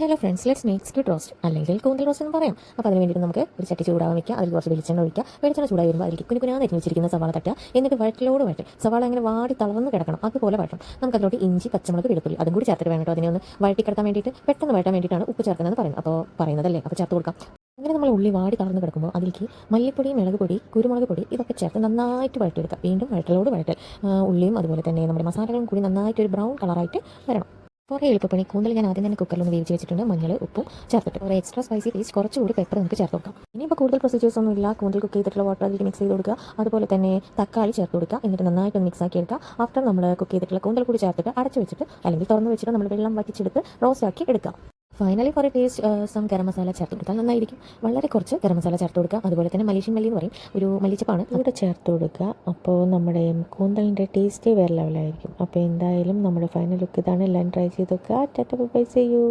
Hello friends, let's make squid roast അല്ലെങ്കിൽ കൂന്തൽ roast എന്ന് പറയാം. അപ്പോൾ അതിന് വേണ്ടിയിട്ട് നമുക്ക് ഒരു ചട്ടി ചൂടാവാൻ വയ്ക്കുക. അതിൽ കുറച്ച് വെളിച്ചെണ്ണ ഒഴിക്കുക. വെളിച്ചെണ്ണ ചൂടായി വരുമ്പോൾ അതിലേക്ക് കുനുകുനാന്ന് അരിഞ്ഞ് വെച്ചിരിക്കുന്ന സവാള തട്ടുക. എന്നിട്ട് വഴറ്റിലോട് വഴറ്റും. സവാള അങ്ങനെ വാടി തളർന്ന് കിടക്കണം, അതുപോലെ വഴറ്റും. നമുക്ക് അതിലോട്ട് ഇഞ്ചി, പച്ചമുളക്, വെളുത്തുള്ളി അതും കൂടി ചേർത്തിട്ട് വേണം കേട്ടോ അതിനെ ഒന്ന് വഴറ്റിക്കിടത്താൻ വേണ്ടിയിട്ട്, പെട്ടെന്ന് വഴറ്റാൻ വേണ്ടിയിട്ടാണ് ഉപ്പ് ചേർക്കുന്നതെന്ന് പറയുന്നത്. അപ്പോൾ പറയുന്നതല്ലേ, അപ്പോൾ ചേർത്ത് കൊടുക്കാം. അങ്ങനെ നമ്മൾ ഉള്ളി വാടി തളർന്ന് കിടക്കുമ്പോൾ അതിലേക്ക് മല്ലിപ്പൊടി, മുളക് പൊടി, കുരുമുളക് പൊടി ഇതൊക്കെ ചേർത്ത് നന്നായിട്ട് വഴറ്റിയെടുക്കുക. വീണ്ടും വഴറ്റലോട് വഴറ്റൽ. ഉള്ളിയും അതുപോലെ തന്നെ നമ്മുടെ മസാലകളും കൂടി നന്നായിട്ട് ഒരു ബ്രൗൺ കളറായിട്ട് വരണം. കുറേ എളുപ്പപ്പണി. കൂന്തൽ ഞാൻ ആദ്യം തന്നെ കുക്കറിലൊന്ന് വേവിച്ച് വെച്ചിട്ടുണ്ട്. മഞ്ഞൾ, ഉപ്പും ചേർത്തിട്ട് ഒരു എക്സ്ട്രാ സ്പൈസി ടേസ്റ്റ് കുറച്ചുകൂടി പെപ്പർ നമുക്ക് ചേർത്ത് കൊടുക്കാം. ഇനിയിപ്പോൾ കൂടുതൽ പ്രൊസീജിയേഴ്സ് ഒന്നും ഇല്ല. കൂന്തൽ കുക്ക് ചെയ്തിട്ടുള്ള വാട്ടർ അതിലേക്ക് മിക്സ് ചെയ്ത് കൊടുക്കുക. അതുപോലെ തന്നെ തക്കാളി ചേർത്ത് കൊടുക്കുക. എന്നിട്ട് നന്നായിട്ടൊന്ന് മിക്സ് ആക്കി എടുക്കുക. ആഫ്റ്റർ നമ്മൾ കുക്ക് ചെയ്തിട്ടുള്ള കൂന്തൽ കൂടി ചേർത്തിട്ട് അടച്ച് വെച്ചിട്ട് അല്ലെങ്കിൽ തുറന്ന് വെച്ചിട്ട് നമ്മൾ വെള്ളം വറ്റിച്ചെടുത്ത് റോസ്റ്റ് ആക്കി എടുക്കുക. Finally for a taste some garam masala ചേർത്ത് കൊടുത്താൽ നന്നായിരിക്കും. വളരെ കുറച്ച് ഗരം മസാല ചേർത്ത് കൊടുക്കുക. അതുപോലെ തന്നെ മലേഷ്യൻ മല്ലി എന്ന് പറയും, ഒരു മല്ലിച്ചപ്പാണ്, ഇവിടെ ചേർത്ത് കൊടുക്കുക. അപ്പോൾ നമ്മുടെ കൂന്തലിൻ്റെ ടേസ്റ്റേ വേറെ ലെവലായിരിക്കും. അപ്പോൾ എന്തായാലും നമ്മുടെ ഫൈനൽ ലുക്ക് ഇതാണ്. എല്ലാം ട്രൈ ചെയ്ത് നോക്കുക. Ta-ta bye bye, see U.